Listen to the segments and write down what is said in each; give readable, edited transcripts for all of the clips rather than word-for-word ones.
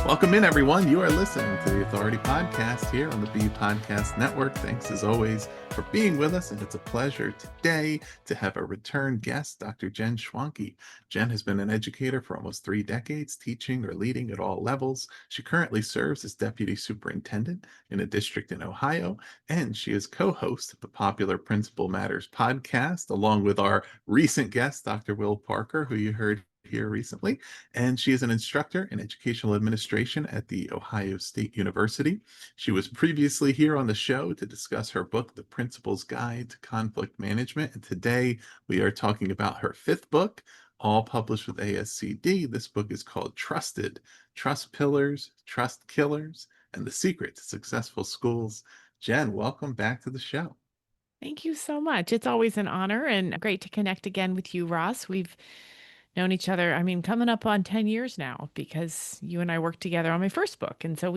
Welcome in, everyone. You are listening to the Authority Podcast here on the B Podcast Network. Thanks, as always, for being with us. And it's a pleasure today to have a return guest, Dr. Jen Schwanke. Jen has been an educator for almost 3 decades, teaching or leading at all levels. She currently serves as Deputy Superintendent in a district in Ohio, and she is co-host of the popular Principal Matters podcast, along with our recent guest, Dr. Will Parker, who you heard here recently, and she is an instructor in educational administration at the Ohio State University. She was previously here on the show to discuss her book, The Principal's Guide to Conflict Management, and today we are talking about her 5th book, all published with ASCD. This book is called Trusted: Trust Pillars, Trust Killers, and the Secret to Successful Schools. Jen, welcome back to the show. Thank you so much. It's always an honor and great to connect again with you, Ross. We've known each other, coming up on 10 years now because you and I worked together on my first book. And so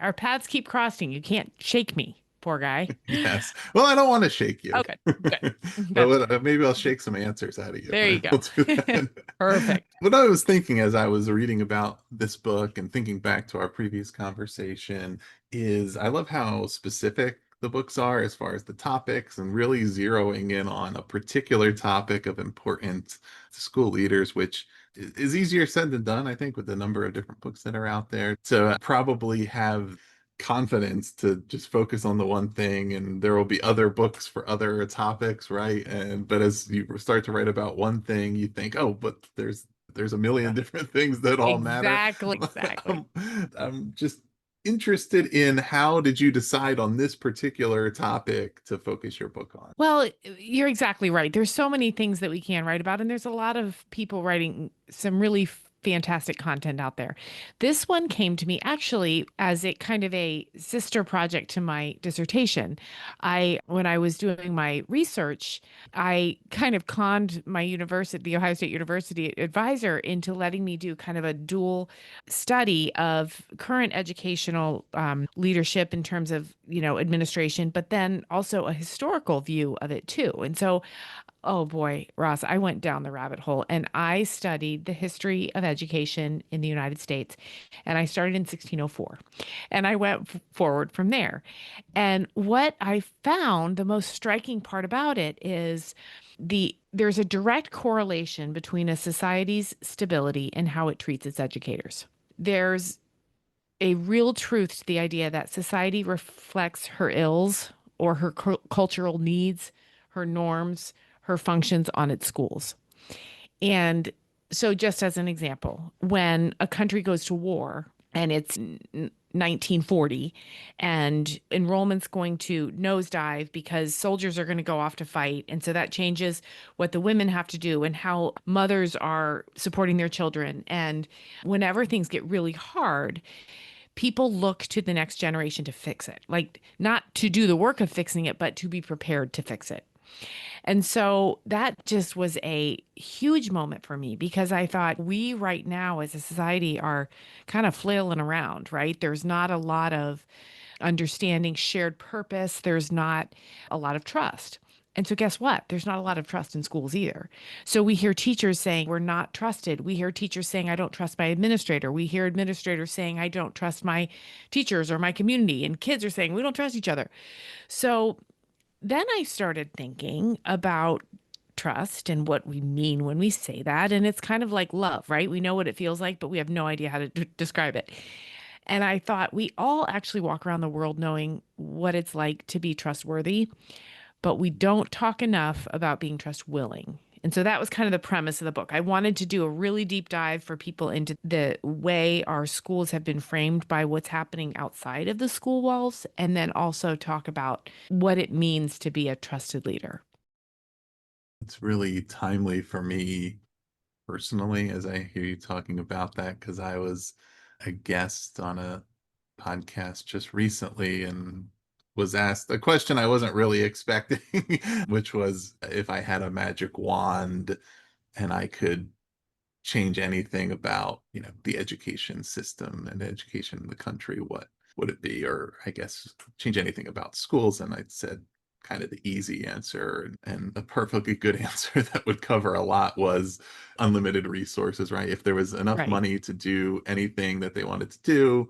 our paths keep crossing. You can't shake me, poor guy. Yes. Well, I don't want to shake you. Oh, good. Good. But maybe I'll shake some answers out of you. There you go. We'll do that. Perfect. What I was thinking as I was reading about this book and thinking back to our previous conversation is I love how specific the books are as far as the topics and really zeroing in on a particular topic of importance to school leaders, which is easier said than done, I think, with the number of different books that are out there. To probably have confidence to just focus on the one thing, and there will be other books for other topics, right? But as you start to write about one thing, you think, oh, but there's a million different things that all matter. Exactly. I'm just interested in, how did you decide on this particular topic to focus your book on? Well, you're exactly right. There's so many things that we can write about, and there's a lot of people writing some really fantastic content out there. This one came to me actually as a kind of a sister project to my dissertation. When I was doing my research, I kind of conned my university, the Ohio State University advisor, into letting me do kind of a dual study of current educational leadership in terms of, administration, but then also a historical view of it too. And so oh boy, Ross, I went down the rabbit hole and I studied the history of education in the United States. And I started in 1604 and I went forward from there. And what I found, the most striking part about it is there's a direct correlation between a society's stability and how it treats its educators. There's a real truth to the idea that society reflects her ills or her cultural needs, her norms, her functions on its schools. And so, just as an example, when a country goes to war and it's 1940 and enrollment's going to nosedive because soldiers are going to go off to fight. And so that changes what the women have to do and how mothers are supporting their children. And whenever things get really hard, people look to the next generation to fix it, like not to do the work of fixing it, but to be prepared to fix it. And so that just was a huge moment for me because I thought we right now as a society are kind of flailing around, right? There's not a lot of understanding, shared purpose. There's not a lot of trust. And so guess what? There's not a lot of trust in schools either. So we hear teachers saying we're not trusted. We hear teachers saying I don't trust my administrator. We hear administrators saying I don't trust my teachers or my community. And kids are saying we don't trust each other. So then I started thinking about trust and what we mean when we say that. And it's kind of like love, right? We know what it feels like, but we have no idea how to describe it. And I thought we all actually walk around the world knowing what it's like to be trustworthy, but we don't talk enough about being trust willing. And so that was kind of the premise of the book. I wanted to do a really deep dive for people into the way our schools have been framed by what's happening outside of the school walls, and then also talk about what it means to be a trusted leader. It's really timely for me personally as I hear you talking about that, because I was a guest on a podcast just recently and was asked a question I wasn't really expecting, which was if I had a magic wand and I could change anything about, the education system and education in the country, what would it be? Or I guess change anything about schools. And I said kind of the easy answer, and a perfectly good answer that would cover a lot was unlimited resources, right? If there was enough Right. money to do anything that they wanted to do,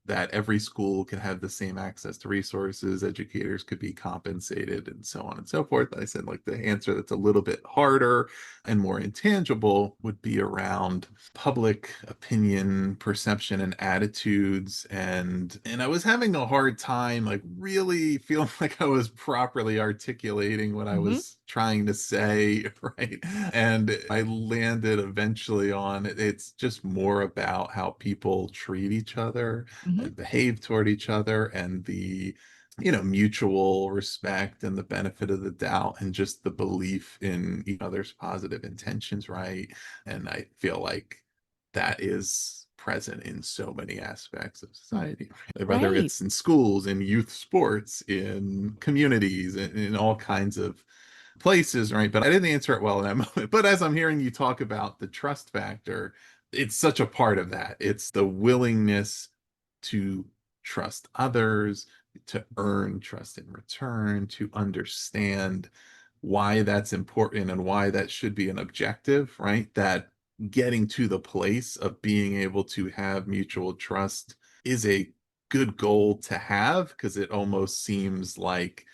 that every school could have the same access to resources, educators could be compensated, and so on and so forth. I said, like, the answer that's a little bit harder and more intangible would be around public opinion, perception, and attitudes. And I was having a hard time, like, really feeling like I was properly articulating what I Hmm. was trying to say, right? And I landed eventually on it's just more about how people treat each other Hmm. and behave toward each other, and the mutual respect and the benefit of the doubt, and just the belief in each other's positive intentions, right? And I feel like that is present in so many aspects of society, whether Right. it's in schools, in youth sports, in communities, in all kinds of places, right? But I didn't answer it well in that moment. But as I'm hearing you talk about the trust factor, it's such a part of that. It's the willingness to trust others, to earn trust in return, to understand why that's important and why that should be an objective, right? That getting to the place of being able to have mutual trust is a good goal to have, because it almost seems like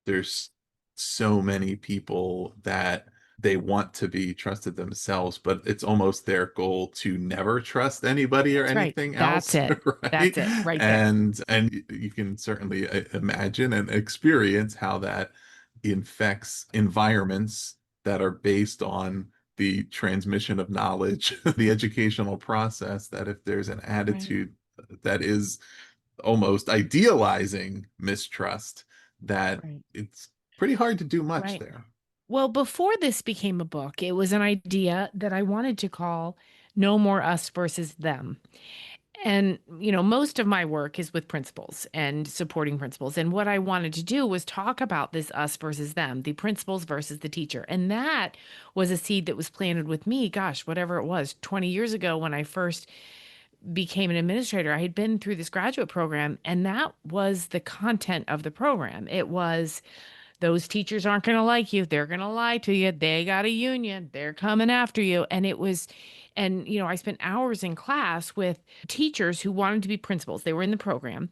there's so many people that they want to be trusted themselves, but it's almost their goal to never trust anybody or That's right. anything That's else, it. right? That's it right there. And you can certainly imagine and experience how that infects environments that are based on the transmission of knowledge, the educational process, that if there's an Right. attitude that is almost idealizing mistrust, that Right. it's pretty hard to do much Right. there. Well, before this became a book, it was an idea that I wanted to call No More Us versus Them. And, most of my work is with principals and supporting principals. And what I wanted to do was talk about this us versus them, the principals versus the teacher. And that was a seed that was planted with me, gosh, whatever it was, 20 years ago when I first became an administrator. I had been through this graduate program, and that was the content of the program. It was those teachers aren't going to like you. They're going to lie to you. They got a union. They're coming after you. And I spent hours in class with teachers who wanted to be principals. They were in the program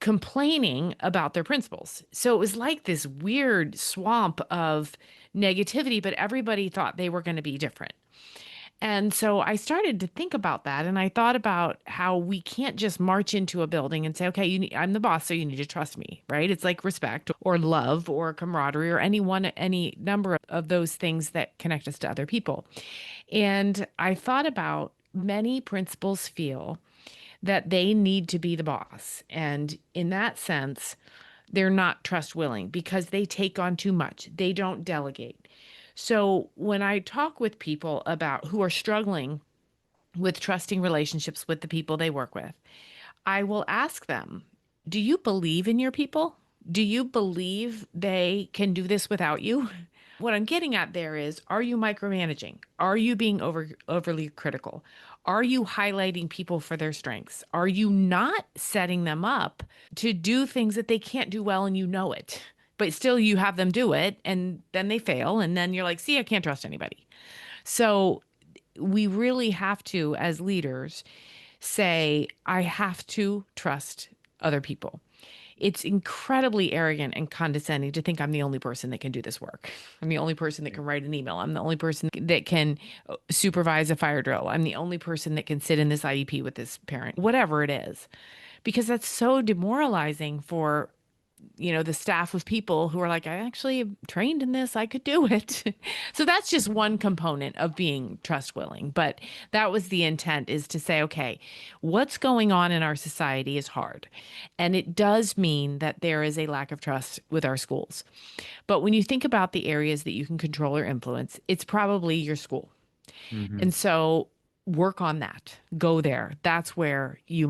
complaining about their principals. So it was like this weird swamp of negativity, but everybody thought they were going to be different. And so I started to think about that, and I thought about how we can't just march into a building and say, "Okay, I'm the boss, so you need to trust me," right? It's like respect or love or camaraderie or any number of those things that connect us to other people. And I thought about many principals feel that they need to be the boss. And in that sense, they're not trust willing because they take on too much. They don't delegate. So when I talk with people about who are struggling with trusting relationships with the people they work with, I will ask them, do you believe in your people? Do you believe they can do this without you? What I'm getting at there is, are you micromanaging? Are you being overly critical? Are you highlighting people for their strengths? Are you not setting them up to do things that they can't do well and you know it? But still you have them do it and then they fail and then you're like, "See, I can't trust anybody." So we really have to, as leaders, say, I have to trust other people. It's incredibly arrogant and condescending to think I'm the only person that can do this work. I'm the only person that can write an email. I'm the only person that can supervise a fire drill. I'm the only person that can sit in this IEP with this parent, whatever it is, because that's so demoralizing for the staff of people who are like, I actually am trained in this. I could do it. So that's just one component of being trust willing. But that was the intent, is to say, okay, what's going on in our society is hard. And it does mean that there is a lack of trust with our schools. But when you think about the areas that you can control or influence, it's probably your school. Mm-hmm. And so work on that. Go there. That's where you'll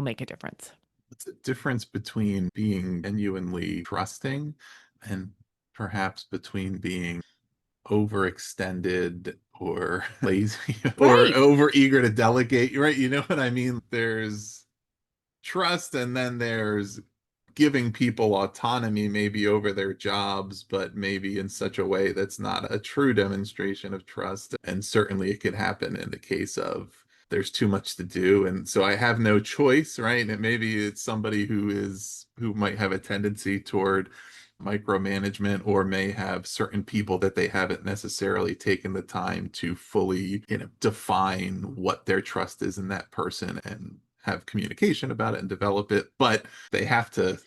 make a difference. What's the difference between being genuinely trusting and perhaps between being overextended or lazy or Right. over eager to delegate, right? You know what I mean? There's trust, and then there's giving people autonomy maybe over their jobs, but maybe in such a way that's not a true demonstration of trust. And certainly it could happen in the case of there's too much to do. And so I have no choice, right? And maybe it's somebody who might have a tendency toward micromanagement or may have certain people that they haven't necessarily taken the time to fully, define what their trust is in that person and have communication about it and develop it. But they have to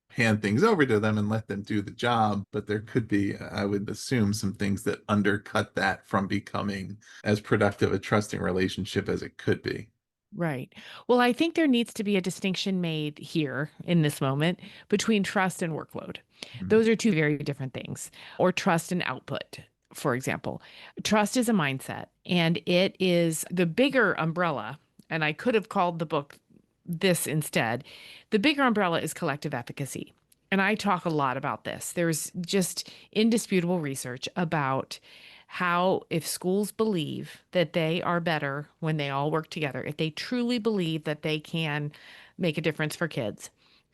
hand things over to them and let them do the job. But there could be, I would assume, some things that undercut that from becoming as productive a trusting relationship as it could be. Right. Well, I think there needs to be a distinction made here in this moment between trust and workload. Mhm. Those are two very different things, or trust and output. For example, trust is a mindset and it is the bigger umbrella. And I could have called the book this instead. The bigger umbrella is collective efficacy. And I talk a lot about this. There's just indisputable research about how, if schools believe that they are better when they all work together, if they truly believe that they can make a difference for kids,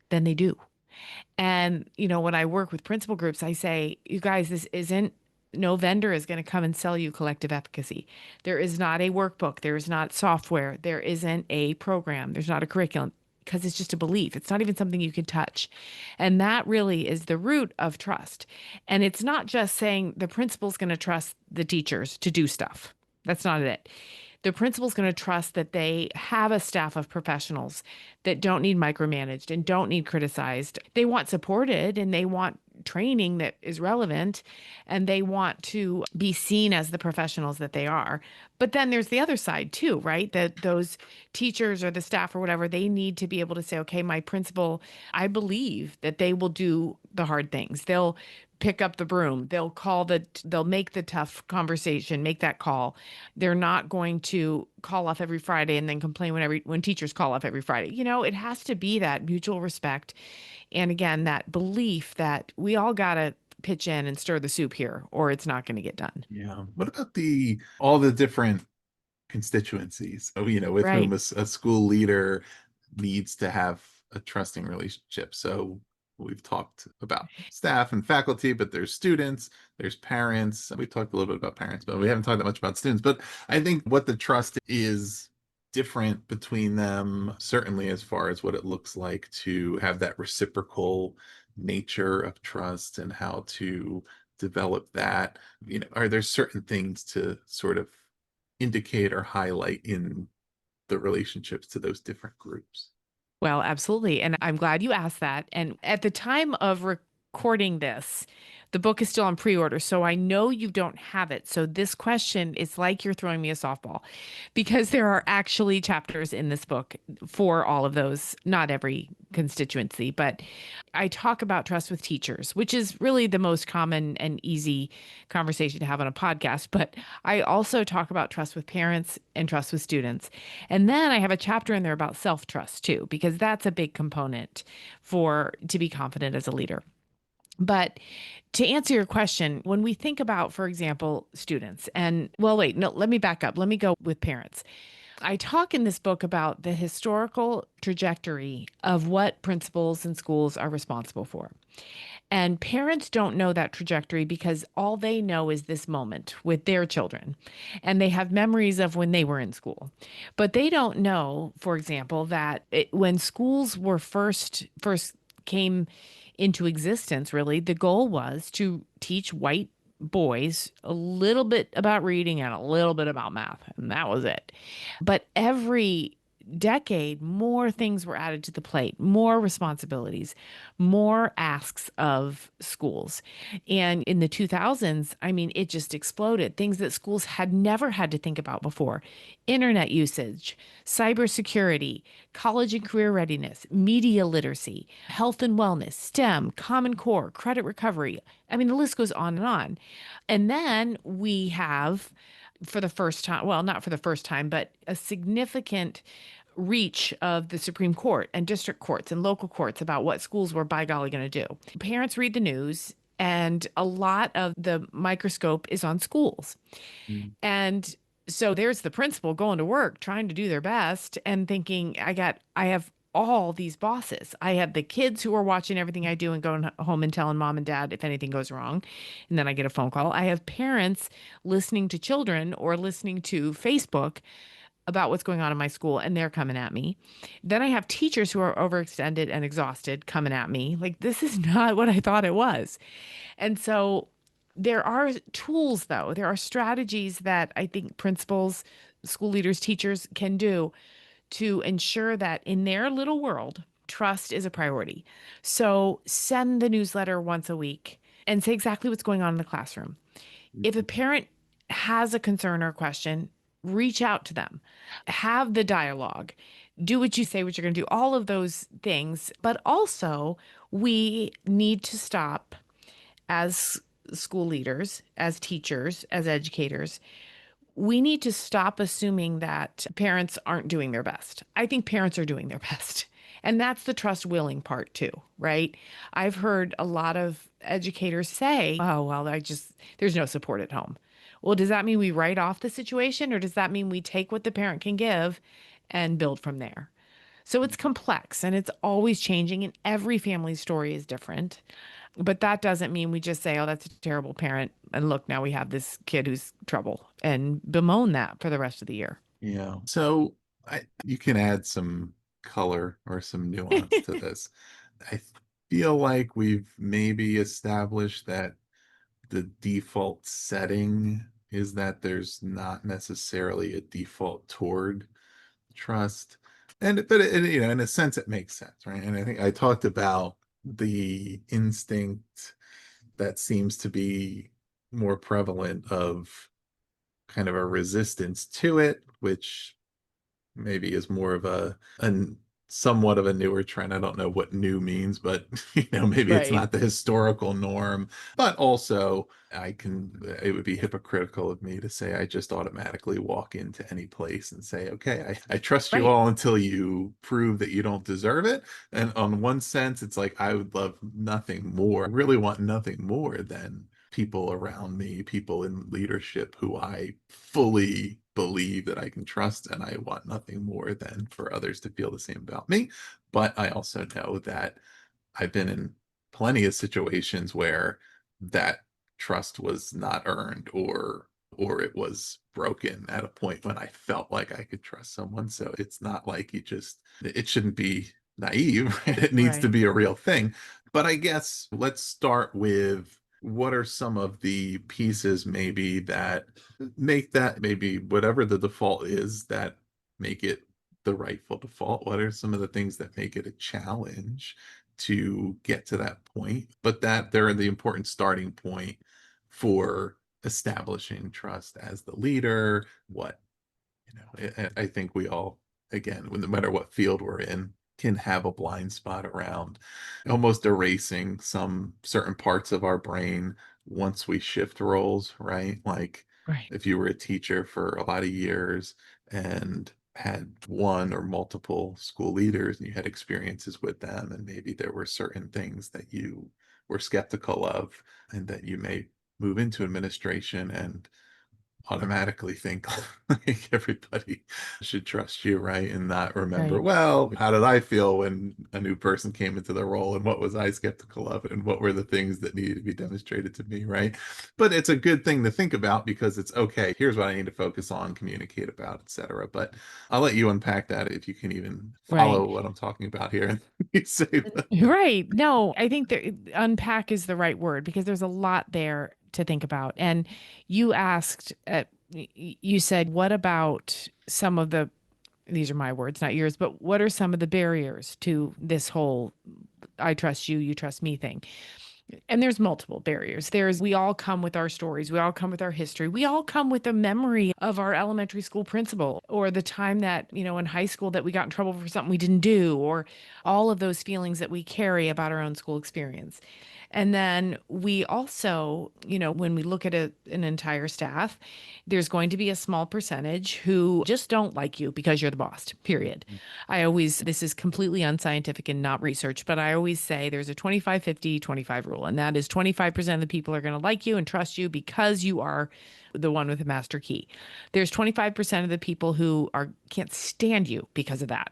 then they do. And, when I work with principal groups, I say, you guys, no vendor is going to come and sell you collective efficacy. There is not a workbook. There is not software. There isn't a program. There's not a curriculum because it's just a belief. It's not even something you can touch. And that really is the root of trust. And it's not just saying the principal's going to trust the teachers to do stuff. That's not it. The principal's going to trust that they have a staff of professionals that don't need micromanaged and don't need criticized. They want supported and they want training that is relevant and they want to be seen as the professionals that they are. But then there's the other side too, right? That those teachers or the staff or whatever, they need to be able to say, okay, my principal, I believe that they will do the hard things. They'll pick up the broom. They'll make the tough conversation, make that call. They're not going to call off every Friday and then complain when teachers call off every Friday. It has to be that mutual respect. And again, that belief that we all got to pitch in and stir the soup here or it's not going to get done. Yeah. What about all the different constituencies, with whom Right. a school leader needs to have a trusting relationship? So we've talked about staff and faculty, but there's students, there's parents. We talked a little bit about parents, but we haven't talked that much about students. But I think what the trust is different between them, certainly as far as what it looks like to have that reciprocal nature of trust and how to develop that. Are there certain things to sort of indicate or highlight in the relationships to those different groups? Well, absolutely. And I'm glad you asked that. And at the time of recording this, the book is still on pre-order. So I know you don't have it. So this question is like you're throwing me a softball because there are actually chapters in this book for all of those, not every constituency, but I talk about trust with teachers, which is really the most common and easy conversation to have on a podcast. But I also talk about trust with parents and trust with students. And then I have a chapter in there about self-trust too, because that's a big component to be confident as a leader. But to answer your question, when we think about, for example, students, and well, wait, no, let me back up. Let me go with parents. I talk in this book about the historical trajectory of what principals and schools are responsible for. And parents don't know that trajectory because all they know is this moment with their children. And they have memories of when they were in school. But they don't know, for example, that when schools were first came into existence, really, the goal was to teach white boys a little bit about reading and a little bit about math. And that was it. But every decade, more things were added to the plate, more responsibilities, more asks of schools. And in the 2000s, I mean, it just exploded. Things that schools had never had to think about before: internet usage, cybersecurity, college and career readiness, media literacy, health and wellness, STEM, Common Core, credit recovery. I mean, the list goes on and on. And then we have, for the first time, well, not for the first time, but a significant reach of the Supreme Court and district courts and local courts about what schools were by golly going to do. Parents read the news, and a lot of the microscope is on schools. Mm. And so there's the principal going to work, trying to do their best and thinking, I have all these bosses. I have the kids who are watching everything I do and going home and telling mom and dad if anything goes wrong. And then I get a phone call. I have parents listening to children or listening to Facebook about what's going on in my school, and they're coming at me. Then I have teachers who are overextended and exhausted coming at me. Like, this is not what I thought it was. And so there are tools, though. There are strategies that I think principals, school leaders, teachers can do to ensure that in their little world, trust is a priority. So send the newsletter once a week and say exactly what's going on in the classroom. If a parent has a concern or question, reach out to them, have the dialogue, do what you say, what you're going to do, all of those things. But also, we need to stop as school leaders, as teachers, as educators. We need to stop assuming that parents aren't doing their best. I think parents are doing their best. And that's the trust willing part too, right? I've heard a lot of educators say, oh, well, there's no support at home. Well, does that mean we write off the situation, or does that mean we take what the parent can give and build from there? So it's complex and it's always changing, and every family story is different. But that doesn't mean we just say, oh, that's a terrible parent. And look, now we have this kid who's trouble, and bemoan that for the rest of the year. Yeah. So you can add some color or some nuance to this. I feel like we've maybe established that the default setting is that there's not necessarily a default toward trust. In a sense, it makes sense, right? And I think I talked about the instinct that seems to be more prevalent of kind of a resistance to it, which maybe is more of a somewhat of a newer trend. I don't know what new means, but maybe it's Right. not the historical norm. But also, it would be hypocritical of me to say I just automatically walk into any place and say, okay, I trust you Right. all until you prove that you don't deserve it. And on one sense, it's like I would love nothing more. I really want nothing more than people around me, people in leadership who I fully believe that I can trust, and I want nothing more than for others to feel the same about me. But I also know that I've been in plenty of situations where that trust was not earned, or it was broken at a point when I felt like I could trust someone. So it's not like it shouldn't be naive. It needs to Right. be a real thing. But I guess let's start with what are some of the pieces maybe that make that, maybe whatever the default is, that make it the rightful default? What are some of the things that make it a challenge to get to that point, but that they're the important starting point for establishing trust as the leader? What, I think we all, again, no matter what field we're in, can have a blind spot around almost erasing some certain parts of our brain once we shift roles, right? Like Right. if you were a teacher for a lot of years and had one or multiple school leaders and you had experiences with them, and maybe there were certain things that you were skeptical of, and that you may move into administration and automatically think like everybody should trust you, right? And not remember, Right. well, how did I feel when a new person came into the role, and what was I skeptical of, and what were the things that needed to be demonstrated to me, right? But it's a good thing to think about, because it's okay, here's what I need to focus on, communicate about, etc. But I'll let you unpack that if you can even follow Right. what I'm talking about here. You say that. Right. No, I think that unpack is the right word, because there's a lot there to think about. And you asked, you said, what about some of the, these are my words, not yours, but what are some of the barriers to this whole I trust you, you trust me thing? And there's multiple barriers. We all come with our stories. We all come with our history. We all come with a memory of our elementary school principal, or the time that, in high school that we got in trouble for something we didn't do, or all of those feelings that we carry about our own school experience. And then we also, when we look at an entire staff, there's going to be a small percentage who just don't like you because you're the boss, period. This is completely unscientific and not research, but I always say there's a 25, 50, 25 rule. rule. And that is 25% of the people are going to like you and trust you because you are the one with the master key. There's 25% of the people who are can't stand you because of that.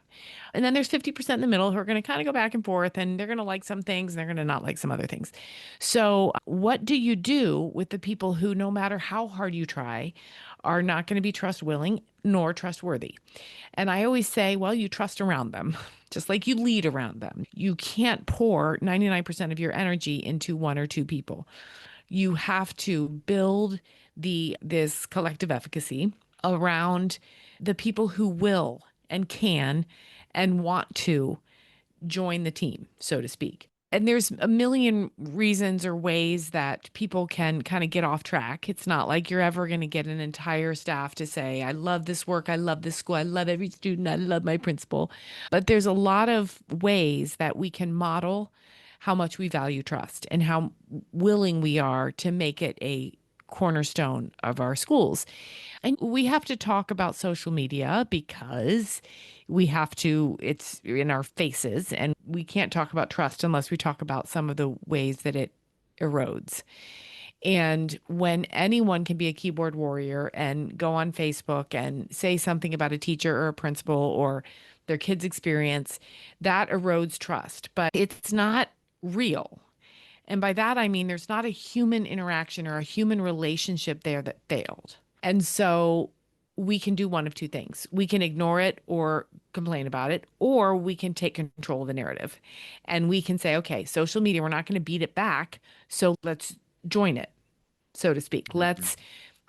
And then there's 50% in the middle who are going to kind of go back and forth, and they're going to like some things and they're going to not like some other things. So, what do you do with the people who, no matter how hard you try, are not going to be trust willing nor trustworthy? And I always say, well, you trust around them, just like you lead around them. You can't pour 99% of your energy into one or two people. You have to build this collective efficacy around the people who will and can and want to join the team, so to speak. And there's a million reasons or ways that people can kind of get off track. It's not like you're ever going to get an entire staff to say, I love this work, I love this school, I love every student, I love my principal. But there's a lot of ways that we can model how much we value trust and how willing we are to make it a cornerstone of our schools. And we have to talk about social media because it's in our faces, and we can't talk about trust unless we talk about some of the ways that it erodes. And when anyone can be a keyboard warrior and go on Facebook and say something about a teacher or a principal or their kid's experience, that erodes trust, but it's not real. And by that, I mean there's not a human interaction or a human relationship there that failed. And so we can do one of two things. We can ignore it or complain about it, or we can take control of the narrative. And we can say, okay, social media, we're not going to beat it back. So let's join it, so to speak. Mhm. Let's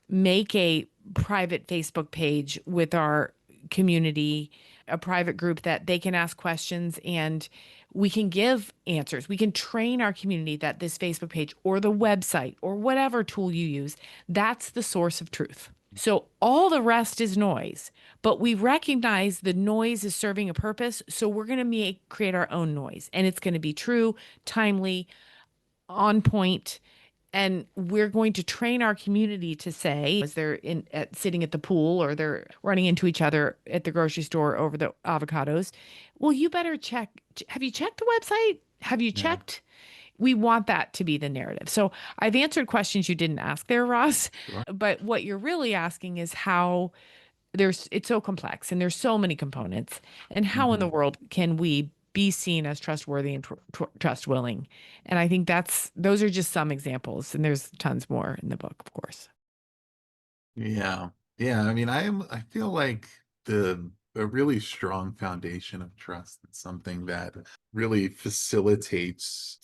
make a private Facebook page with our community, a private group that they can ask questions and we can give answers. We can train our community that this Facebook page or the website or whatever tool you use, that's the source of truth. So all the rest is noise, but we recognize the noise is serving a purpose. So we're going to create our own noise, and it's going to be true, timely, on point, and we're going to train our community to say, as they're sitting at the pool or they're running into each other at the grocery store over the avocados, well, you better check. Have you checked the website? Have you Yeah. checked? We want that to be the narrative. So I've answered questions you didn't ask there, Ross. Sure. But what you're really asking is how it's so complex and there's so many components, and how in the Mhm. world can we be seen as trustworthy and trust willing? And I think those are just some examples, and there's tons more in the book, of course. Yeah. Yeah. I mean, I feel like the a really strong foundation of trust is something that really facilitates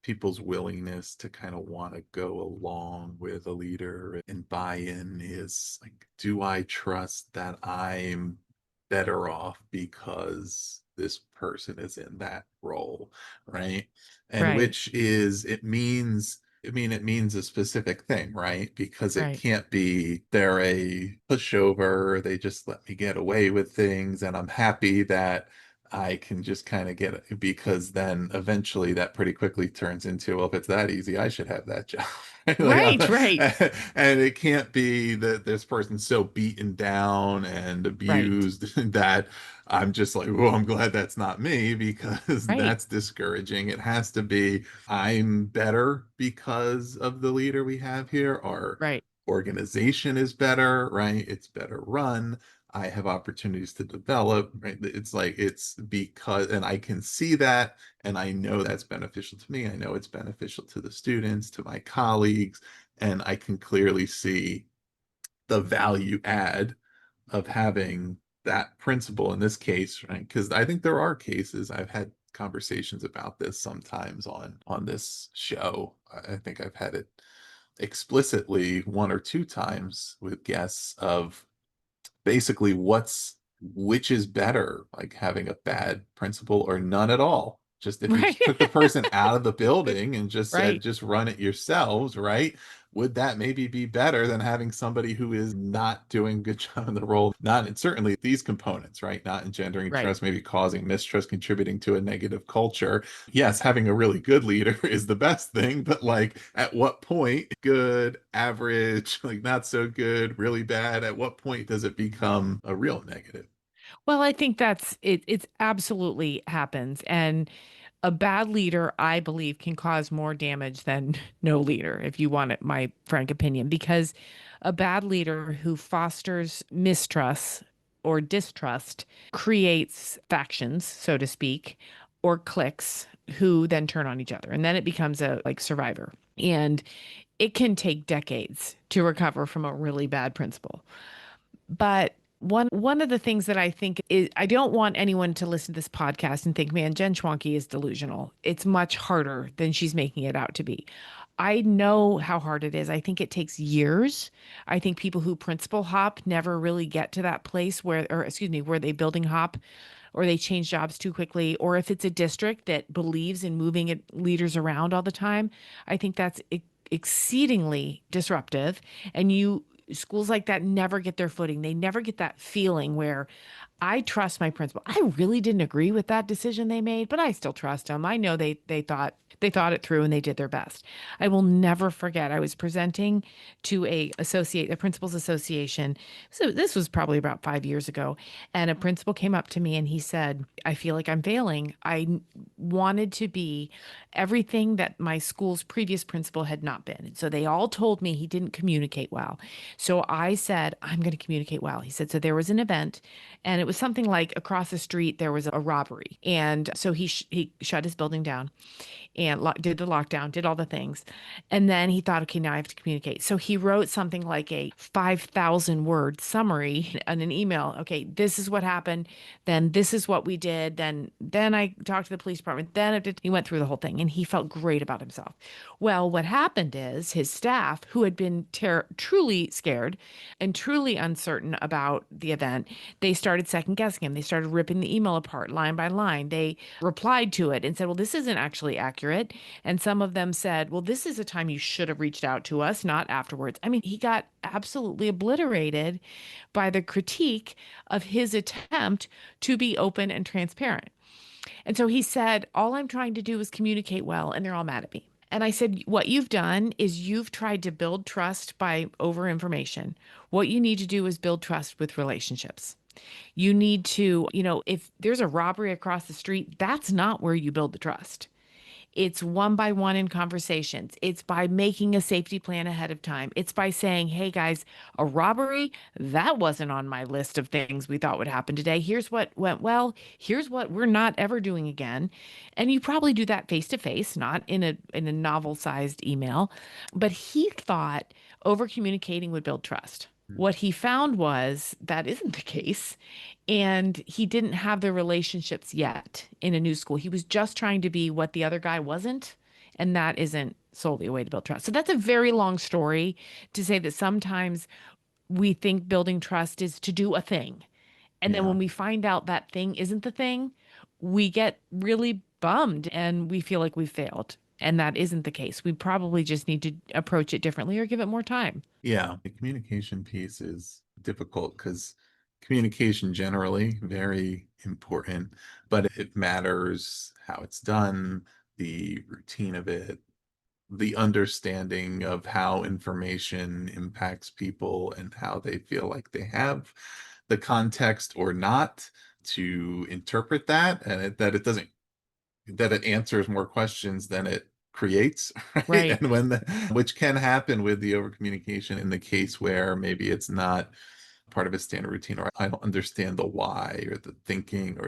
people's willingness to kind of want to go along with a leader and buy in is like, do I trust that I'm better off because this person is in that role, right? And Right, which is, it means a specific thing, right? Because it right, can't be they're a pushover, they just let me get away with things, and I'm happy that I can just kind of get it, because then eventually that pretty quickly turns into, well, if it's that easy, I should have that job. right, right, And it can't be that this person's so beaten down and right, abused that I'm just like, oh, I'm glad that's not me, because right, that's discouraging. It has to be, I'm better because of the leader we have here. Our right, organization is better, right? It's better run. I have opportunities to develop, right? It's like, it's because, and I can see that, and I know that's beneficial to me. I know it's beneficial to the students, to my colleagues, and I can clearly see the value add of having that principle in this case, right? Because I think there are cases, I've had conversations about this sometimes on this show. I think I've had it explicitly one or two times with guests of basically which is better, like having a bad principal or none at all. Just if you right, just took the person out of the building and just said, right, just run it yourselves, right? Would that maybe be better than having somebody who is not doing a good job in the role? Not, and certainly these components, right? Not engendering right. trust, maybe causing mistrust, contributing to a negative culture. Yes, having a really good leader is the best thing, but like at what point, good, average, like not so good, really bad, at what point does it become a real negative? Well, I think that's it. It's absolutely happens. And A bad leader, I believe, can cause more damage than no leader, if you want it, my frank opinion, because a bad leader who fosters mistrust or distrust creates factions, so to speak, or cliques who then turn on each other. And then it becomes a like survivor. And it can take decades to recover from a really bad principal. But one of the things that I think is I don't want anyone to listen to this podcast and think, man, Jen Schwanke is delusional. It's much harder than she's making it out to be. I know how hard it is. I think it takes years. I think people who principal hop never really get to that place where, or excuse me, where they building hop or they change jobs too quickly, or if it's a district that believes in moving leaders around all the time, I think that's exceedingly disruptive. And schools like that never get their footing. They never get that feeling where I trust my principal. I really didn't agree with that decision they made, but I still trust them. I know they thought it through and they did their best. I will never forget. I was presenting to a principals association. So this was probably about 5 years ago, and a principal came up to me and he said, "I feel like I'm failing. Wanted to be everything that my school's previous principal had not been." And so they all told me he didn't communicate well. So I said, I'm going to communicate well. He said, so there was an event and it was something like across the street, there was a robbery. And so he shut his building down and did the lockdown, did all the things. And then he thought, okay, now I have to communicate. So he wrote something like a 5,000 word summary in an email. Okay, this is what happened. Then this is what we did. Then I talked to the police department. He went through the whole thing and he felt great about himself. Well, what happened is his staff, who had been truly scared and truly uncertain about the event, they started second guessing him. They started ripping the email apart line by line. They replied to it and said, well, this isn't actually accurate. And some of them said, well, this is a time you should have reached out to us, not afterwards. I mean, he got absolutely obliterated by the critique of his attempt to be open and transparent. And so he said, all I'm trying to do is communicate well, and they're all mad at me. And I said, what you've done is you've tried to build trust by over information. What you need to do is build trust with relationships. You need to, if there's a robbery across the street, that's not where you build the trust. It's one by one in conversations. It's by making a safety plan ahead of time. It's by saying, hey guys, a robbery, that wasn't on my list of things we thought would happen today. Here's what went well. Here's what we're not ever doing again. And you probably do that face to face, not in a novel sized email. But he thought over communicating would build trust. What he found was that isn't the case. And he didn't have the relationships yet in a new school. He was just trying to be what the other guy wasn't. And that isn't solely a way to build trust. So that's a very long story to say that sometimes we think building trust is to do a thing. And then Yeah. when we find out that thing isn't the thing, we get really bummed and we feel like we failed. And that isn't the case. We probably just need to approach it differently or give it more time. Yeah. The communication piece is difficult because communication generally very important, but it matters how it's done, the routine of it, the understanding of how information impacts people and how they feel like they have the context or not to interpret that, and that it doesn't, that it answers more questions than it creates, right? Right. And which can happen with the over communication in the case where maybe it's not part of a standard routine, or I don't understand the why or the thinking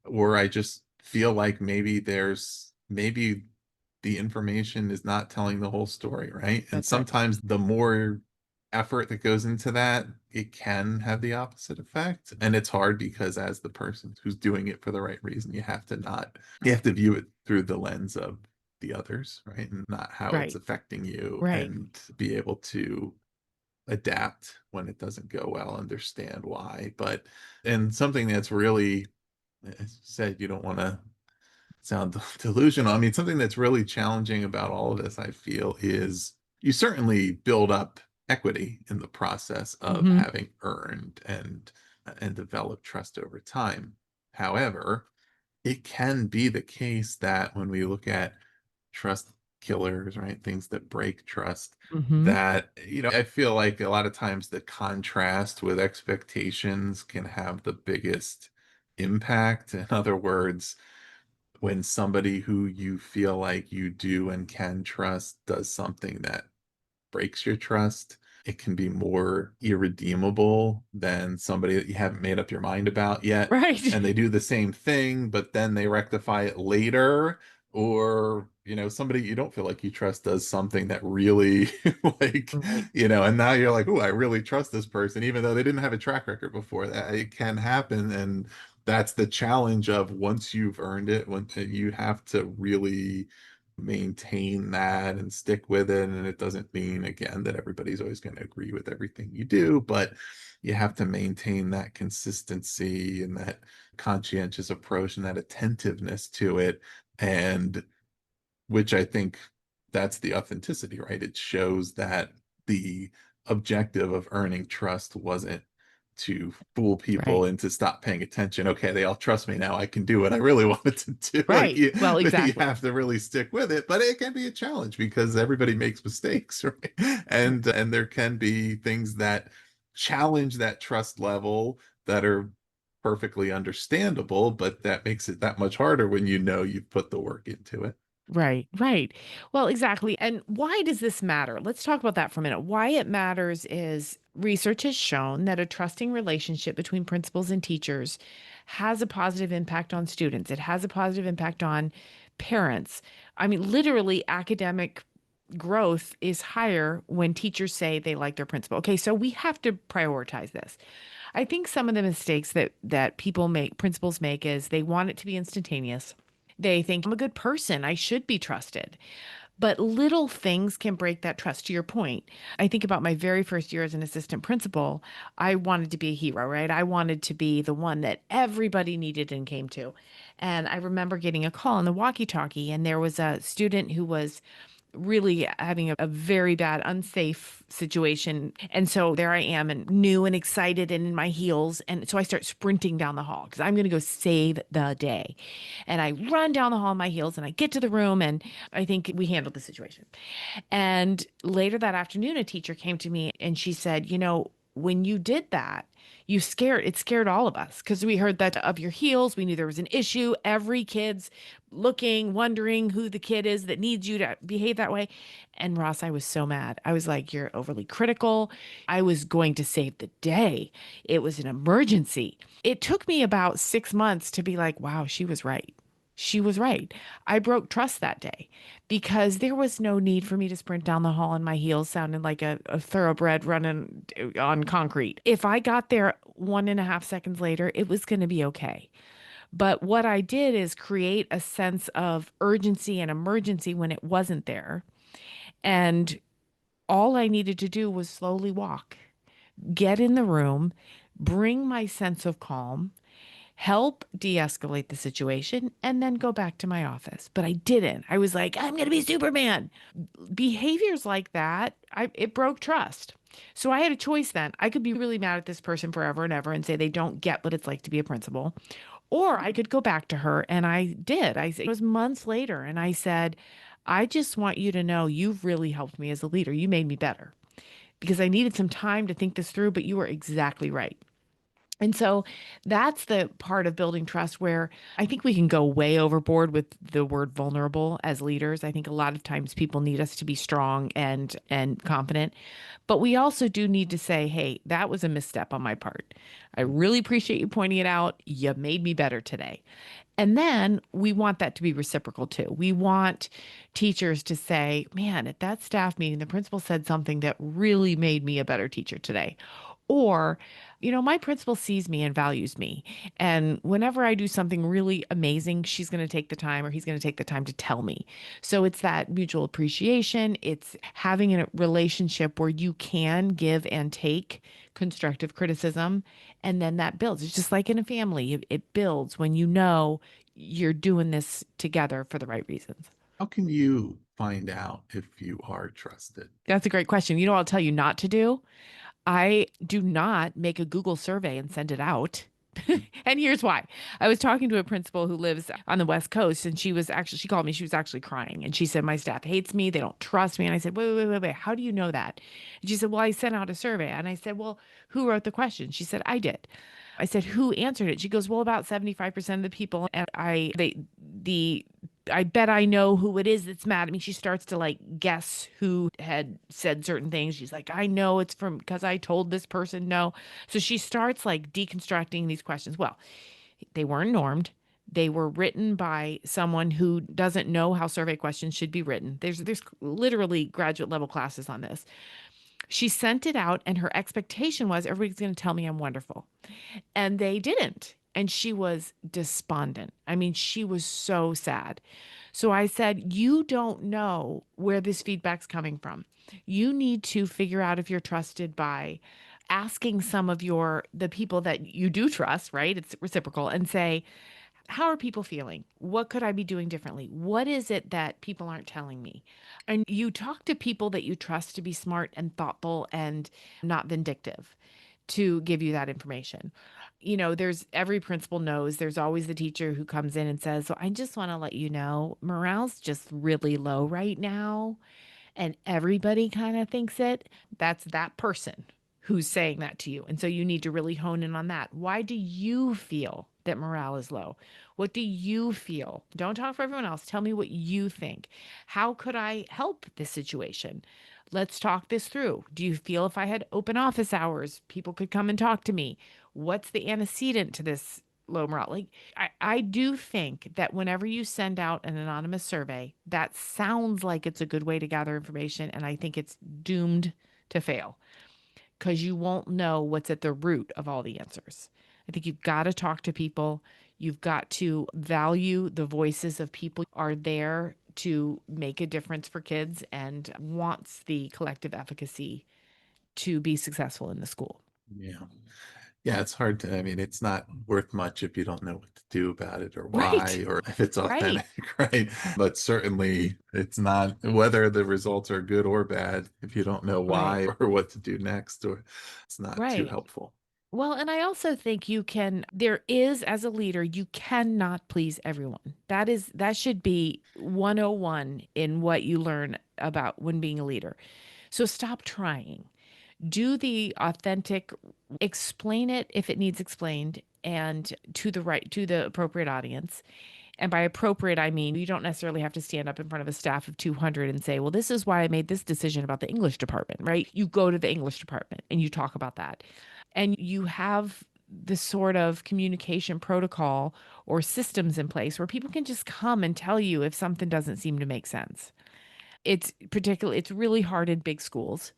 or I just feel like maybe the information is not telling the whole story, right? And That's right. sometimes the more effort that goes into that, it can have the opposite effect. And it's hard because as the person who's doing it for the right reason, you have to view it through the lens of the others, right? And not how it's Right. affecting you, Right. and be able to adapt when it doesn't go well, understand why. And something that's really, as you said, you don't want to sound delusional. I mean, something that's really challenging about all of this, I feel, is you certainly build up equity in the process of Hmm. having earned and developed trust over time. However, it can be the case that when we look at trust killers, right, things that break trust, Hmm. that, I feel like a lot of times the contrast with expectations can have the biggest impact. In other words, when somebody who you feel like you do and can trust does something that breaks your trust, it can be more irredeemable than somebody that you haven't made up your mind about yet. Right. And they do the same thing, but then they rectify it later. Or, somebody you don't feel like you trust does something that really, like, Right. and now you're like, oh, I really trust this person, even though they didn't have a track record before that. It can happen. And that's the challenge of once you've earned it, when you have to really maintain that and stick with it. And it doesn't mean, again, that everybody's always going to agree with everything you do, but you have to maintain that consistency and that conscientious approach and that attentiveness to it. And which I think that's the authenticity, right? It shows that the objective of earning trust wasn't to fool people Right. into stop paying attention. Okay, they all trust me now. I can do what I really wanted to do. Like Right. Well, you exactly. have to really stick with it, but it can be a challenge because everybody makes mistakes, right? And there can be things that challenge that trust level that are perfectly understandable, but that makes it that much harder when you've put the work into it. Right, right. Well, exactly. And why does this matter? Let's talk about that for a minute. Why it matters is research has shown that a trusting relationship between principals and teachers has a positive impact on students. It has a positive impact on parents. I mean, literally, academic growth is higher when teachers say they like their principal. Okay, so we have to prioritize this. I think some of the mistakes that people make, principals make, is they want it to be instantaneous. They think I'm a good person. I should be trusted. But little things can break that trust. To your point, I think about my very first year as an assistant principal. I wanted to be a hero, right? I wanted to be the one that everybody needed and came to. And I remember getting a call on the walkie-talkie, and there was a student who was really having a very bad, unsafe situation. And so there I am, and new and excited and in my heels. And so I start sprinting down the hall because I'm going to go save the day. And I run down the hall in my heels and I get to the room, and I think we handled the situation. And later that afternoon, a teacher came to me and she said, when you did that, it scared all of us because we heard that of your heels. We knew there was an issue. Every kid's looking, wondering who the kid is that needs you to behave that way. And Ross, I was so mad. I was like, you're overly critical. I was going to save the day. It was an emergency. It took me about 6 months to be like, wow, she was right. She was right. I broke trust that day because there was no need for me to sprint down the hall in my heels, sounding like a thoroughbred running on concrete. If I got there 1.5 seconds later, it was going to be okay. But what I did is create a sense of urgency and emergency when it wasn't there. And all I needed to do was slowly walk, get in the room, bring my sense of calm, help de escalate the situation, and then go back to my office. But I didn't. I was like, I'm going to be Superman. Behaviors like that, it broke trust. So I had a choice then. I could be really mad at this person forever and ever and say they don't get what it's like to be a principal. Or I could go back to her, and I did. It was months later, and I said, I just want you to know you've really helped me as a leader. You made me better because I needed some time to think this through, but you were exactly right. And so that's the part of building trust where I think we can go way overboard with the word vulnerable as leaders. I think a lot of times people need us to be strong and confident, but we also do need to say, "Hey, that was a misstep on my part. I really appreciate you pointing it out. You made me better today." And then we want that to be reciprocal too. We want teachers to say, man, at that staff meeting, the principal said something that really made me a better teacher today. Or, my principal sees me and values me. And whenever I do something really amazing, she's going to take the time or he's going to take the time to tell me. So it's that mutual appreciation. It's having a relationship where you can give and take constructive criticism. And then that builds. It's just like in a family, it builds when you're doing this together for the right reasons. How can you find out if you are trusted? That's a great question. What I'll tell you not to do? I do not make a Google survey and send it out. And here's why. I was talking to a principal who lives on the West Coast, and she called me, she was actually crying. And she said, my staff hates me. They don't trust me. And I said, wait. How do you know that? And she said, well, I sent out a survey. And I said, well, who wrote the question? She said, I did. I said, who answered it? She goes, well, about 75% of the people. And I bet I know who it is that's mad at me. She starts to like guess who had said certain things. She's like, I know it's from because I told this person no. So she starts like deconstructing these questions. Well, they weren't normed. They were written by someone who doesn't know how survey questions should be written. There's literally graduate level classes on this. She sent it out and her expectation was everybody's going to tell me I'm wonderful. And they didn't. And she was despondent. I mean, she was so sad. So I said, you don't know where this feedback's coming from. You need to figure out if you're trusted by asking some of the people that you do trust, right? It's reciprocal, and say, how are people feeling? What could I be doing differently? What is it that people aren't telling me? And you talk to people that you trust to be smart and thoughtful and not vindictive to give you that information. There's every principal knows there's always the teacher who comes in and says, "So I just want to let you know, morale's just really low right now." And everybody kind of thinks it. That's that person who's saying that to you. And so you need to really hone in on that. Why do you feel that morale is low? What do you feel? Don't talk for everyone else. Tell me what you think. How could I help this situation? Let's talk this through. Do you feel if I had open office hours, people could come and talk to me? What's the antecedent to this low morale? Like, I do think that whenever you send out an anonymous survey, that sounds like it's a good way to gather information. And I think it's doomed to fail because you won't know what's at the root of all the answers. I think you've got to talk to people. You've got to value the voices of people who are there to make a difference for kids and wants the collective efficacy to be successful in the school. Yeah. Yeah, it's hard to, I mean, it's not worth much if you don't know what to do about it or Right. why or if it's Right. authentic, right? But certainly it's not whether the results are good or bad if you don't know Right. why or what to do next, or it's not too Right. helpful. Well, and I also think there is, as a leader, you cannot please everyone. That should be 101 in what you learn about when being a leader. So stop trying. Do the authentic, explain it if it needs explained and to the appropriate audience. And by appropriate, I mean you don't necessarily have to stand up in front of a staff of 200 and say, well, this is why I made this decision about the English department, right? You go to the English department and you talk about that. And you have this sort of communication protocol or systems in place where people can just come and tell you if something doesn't seem to make sense. It's really hard in big schools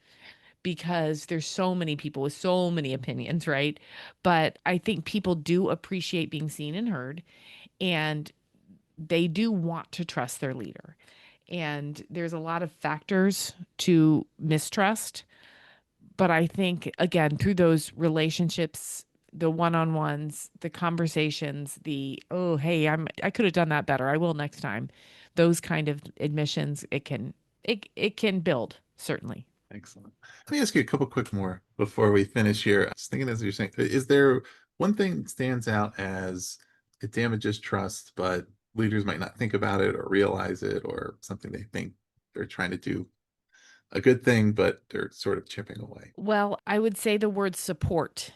because there's so many people with so many opinions, right? But I think people do appreciate being seen and heard, and they do want to trust their leader. And there's a lot of factors to mistrust, but I think, again, through those relationships, the one-on-ones, the conversations, oh, hey, I could have done that better. I will next time. Those kind of admissions, it can build, certainly. Excellent. Let me ask you a couple quick more before we finish here. I was thinking as you're saying, is there one thing that stands out as it damages trust, but leaders might not think about it or realize it, or something they think they're trying to do a good thing, but they're sort of chipping away? Well, I would say the word support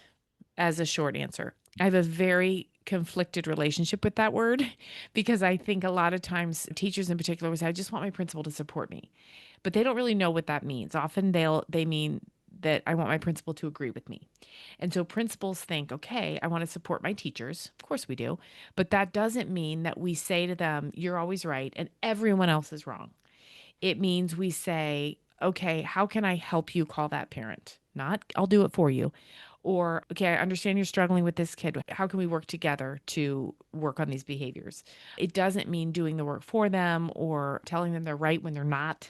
as a short answer. I have a very conflicted relationship with that word because I think a lot of times teachers in particular will say, I just want my principal to support me. But they don't really know what that means. Often they mean that I want my principal to agree with me. And so principals think, okay, I want to support my teachers. Of course we do. But that doesn't mean that we say to them, you're always right and everyone else is wrong. It means we say, okay, how can I help you call that parent? Not, I'll do it for you. Or, okay, I understand you're struggling with this kid. How can we work together to work on these behaviors? It doesn't mean doing the work for them or telling them they're right when they're not.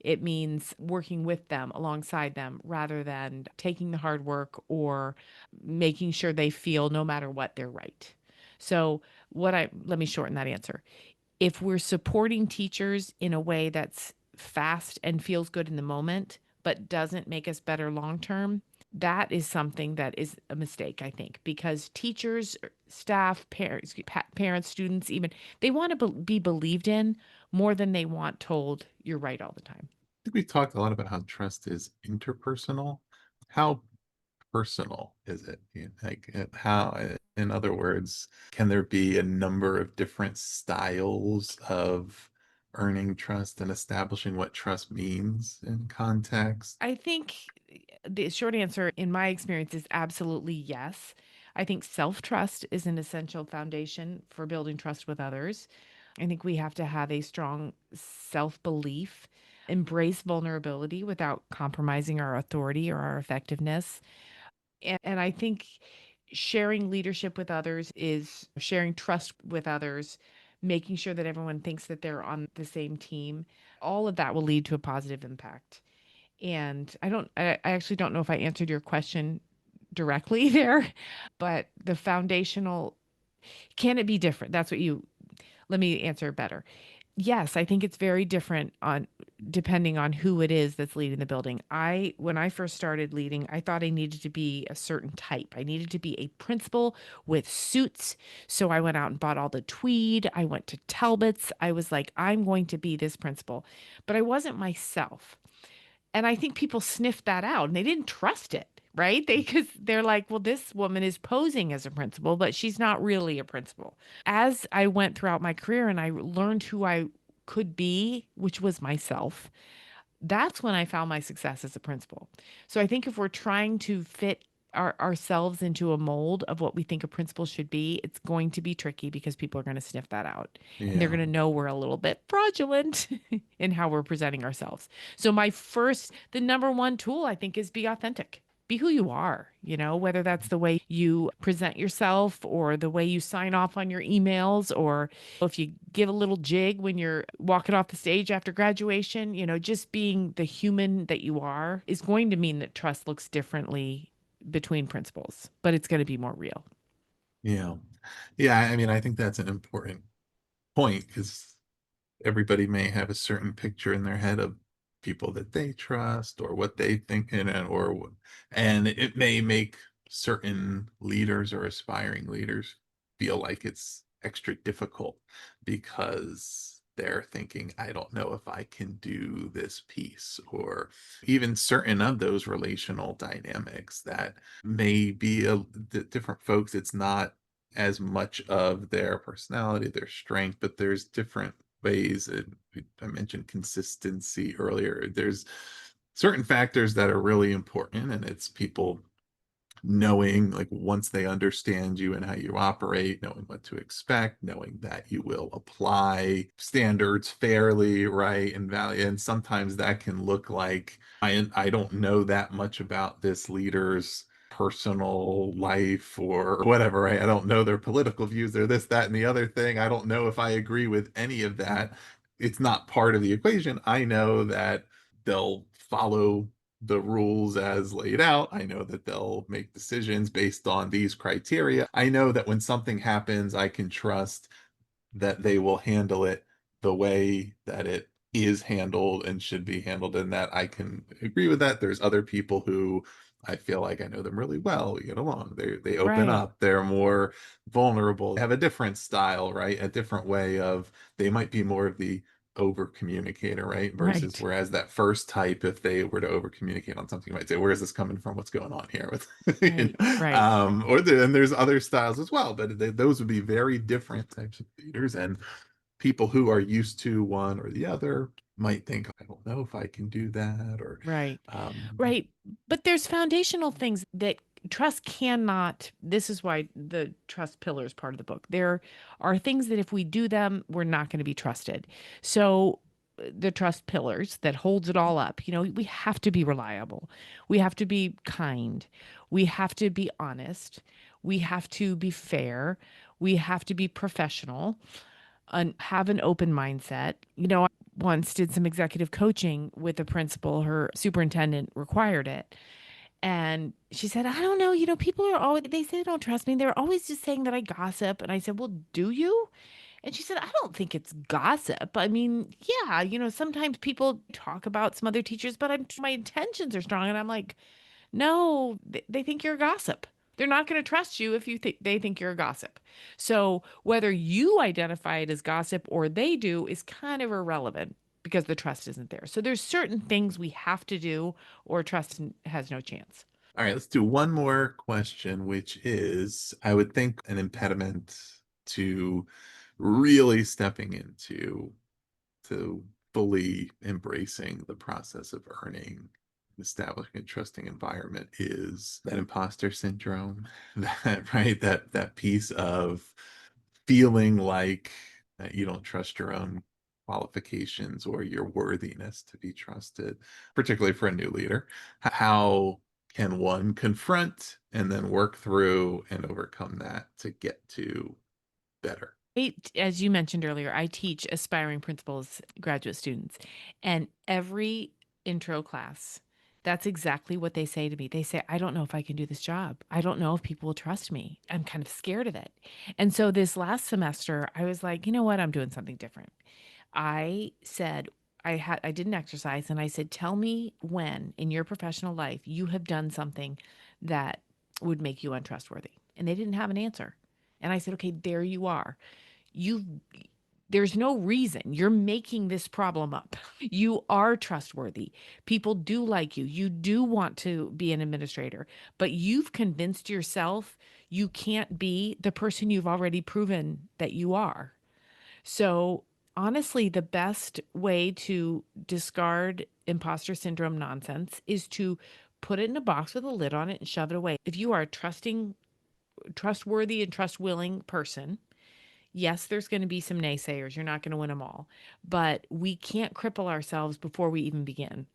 It means working with them alongside them rather than taking the hard work or making sure they feel no matter what they're right. So, let me shorten that answer. If we're supporting teachers in a way that's fast and feels good in the moment, but doesn't make us better long term, that is something that is a mistake, I think, because teachers, staff, parents, students, even they want to be believed in more than they want told you're right all the time. I think we talked a lot about how trust is interpersonal. How personal is it? Like, how, in other words, can there be a number of different styles of earning trust and establishing what trust means in context? I think the short answer in my experience is absolutely yes. I think self trust is an essential foundation for building trust with others. I think we have to have a strong self belief, embrace vulnerability without compromising our authority or our effectiveness. And I think sharing leadership with others is sharing trust with others, making sure that everyone thinks that they're on the same team. All of that will lead to a positive impact. And I actually don't know if I answered your question directly there, but the foundational, can it be different? That's what you, let me answer better. Yes, I think it's very different on depending on who it is that's leading the building. When I first started leading, I thought I needed to be a certain type. I needed to be a principal with suits. So I went out and bought all the tweed. I went to Talbot's. I was like, I'm going to be this principal. But I wasn't myself. And I think people sniffed that out and they didn't trust it, right? Because they're like, well, this woman is posing as a principal, but she's not really a principal. As I went throughout my career and I learned who I could be, which was myself, that's when I found my success as a principal. So I think if we're trying to fit ourselves into a mold of what we think a principal should be, it's going to be tricky because people are going to sniff that out and they're Yeah. going to know we're a little bit fraudulent in how we're presenting ourselves. So the number one tool I think is be authentic. Be who you are, whether that's the way you present yourself or the way you sign off on your emails, or if you give a little jig when you're walking off the stage after graduation, just being the human that you are is going to mean that trust looks differently between principals, but it's going to be more real. Yeah. Yeah, I mean, I think that's an important point because everybody may have a certain picture in their head of people that they trust or what they think in it, and it may make certain leaders or aspiring leaders feel like it's extra difficult because they're thinking, I don't know if I can do this piece, or even certain of those relational dynamics that may be different folks. It's not as much of their personality, their strength, but there's different ways. I mentioned consistency earlier. There's certain factors that are really important, and it's people knowing, like, once they understand you and how you operate, knowing what to expect, knowing that you will apply standards fairly, right, and value. And sometimes that can look like, I don't know that much about this leader's personal life or whatever, right? I don't know their political views, they're this, that, and the other thing. I don't know if I agree with any of that. It's not part of the equation. I know that they'll follow the rules as laid out. I know that they'll make decisions based on these criteria. I know that when something happens, I can trust that they will handle it the way that it is handled and should be handled, and that I can agree with that. There's other people who I feel like I know them really well. We get along. They open Right. up. They're more vulnerable. They have a different style, right? A different way of. They might be more of the over communicator, right? Versus Right. whereas that first type, if they were to over communicate on something, you might say, "Where is this coming from? What's going on here?" With Right. Right. and there's other styles as well, but those would be very different types of leaders, and people who are used to one or the other might think, I don't know if I can do that, or Right. um, Right. But there's foundational things that trust cannot. This is why the trust pillar is part of the book. There are things that if we do them, we're not going to be trusted. So the trust pillars that holds it all up, we have to be reliable. We have to be kind. We have to be honest. We have to be fair. We have to be professional and have an open mindset. I once did some executive coaching with a principal, her superintendent required it. And she said, I don't know, people are always, they say they don't trust me. They're always just saying that I gossip. And I said, well, do you? And she said, I don't think it's gossip. I mean, yeah, sometimes people talk about some other teachers, but my intentions are strong. And I'm like, no, they think you're a gossip. They're not going to trust you if they think you're a gossip. So whether you identify it as gossip or they do is kind of irrelevant because the trust isn't there. So there's certain things we have to do or trust has no chance. All right, let's do one more question, which is, I would think, an impediment to really stepping into to fully embracing the process of earning, establishing a trusting environment is that imposter syndrome, that right, that piece of feeling like you don't trust your own qualifications or your worthiness to be trusted, particularly for a new leader. How can one confront and then work through and overcome that to get to better? As you mentioned earlier, I teach aspiring principals, graduate students, and every intro class, that's exactly what they say to me. They say, I don't know if I can do this job. I don't know if people will trust me. I'm kind of scared of it. And so this last semester, I was like, you know what? I'm doing something different. I said, I did an exercise and I said, tell me when in your professional life you have done something that would make you untrustworthy. And they didn't have an answer. And I said, okay, there you are. You There's no reason you're making this problem up. You are trustworthy. People do like you. You do want to be an administrator, but you've convinced yourself you can't be the person you've already proven that you are. So, honestly, the best way to discard imposter syndrome nonsense is to put it in a box with a lid on it and shove it away. If you are a trustworthy and trust willing person, yes, there's going to be some naysayers. You're not going to win them all, but we can't cripple ourselves before we even begin.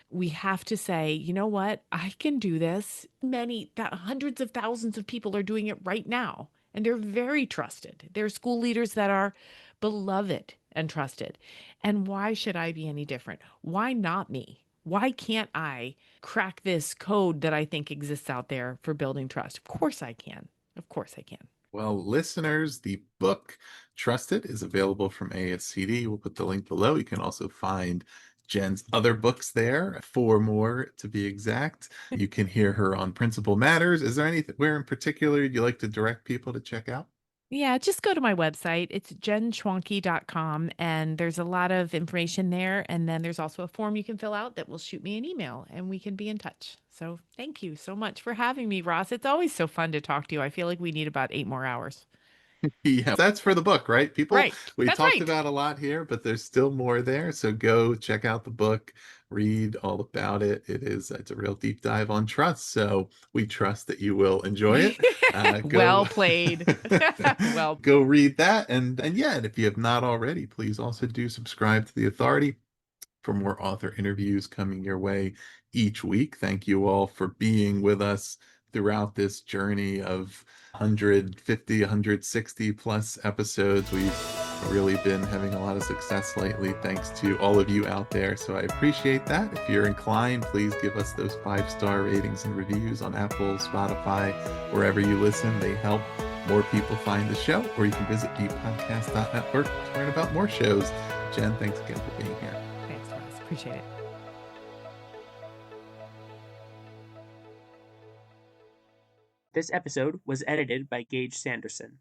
We have to say, you know what? I can do this. Hundreds of thousands of people are doing it right now, and they're very trusted. They're school leaders that are beloved and trusted. And why should I be any different? Why not me? Why can't I crack this code that I think exists out there for building trust? Of course I can. Of course I can. Well, listeners, the book Trusted is available from ASCD. We'll put the link below. You can also find Jen's other books there, four more to be exact. You can hear her on Principal Matters. Is there anywhere in particular you'd like to direct people to check out? Yeah, just go to my website. It's jenschwanke.com, and there's a lot of information there. And then there's also a form you can fill out that will shoot me an email and we can be in touch. So thank you so much for having me, Ross. It's always so fun to talk to you. I feel like we need about 8 more hours. Yeah, that's for the book, right? People, Right. we That's talked right. about a lot here, but there's still more there. So go check out the book, read all about it. It's a real deep dive on trust. So we trust that you will enjoy it. Go Well played. Well, go read that. And yeah, and if you have not already, please also do subscribe to The Authority for more author interviews coming your way each week. Thank you all for being with us throughout this journey of 150, 160 plus episodes. We've really been having a lot of success lately, thanks to all of you out there. So I appreciate that. If you're inclined, please give us those 5-star ratings and reviews on Apple, Spotify, wherever you listen. They help more people find the show, or you can visit bpodcast.network to learn about more shows. Jen, thanks again for being here. thanks, Ross. Appreciate it. This episode was edited by Gage Sanderson.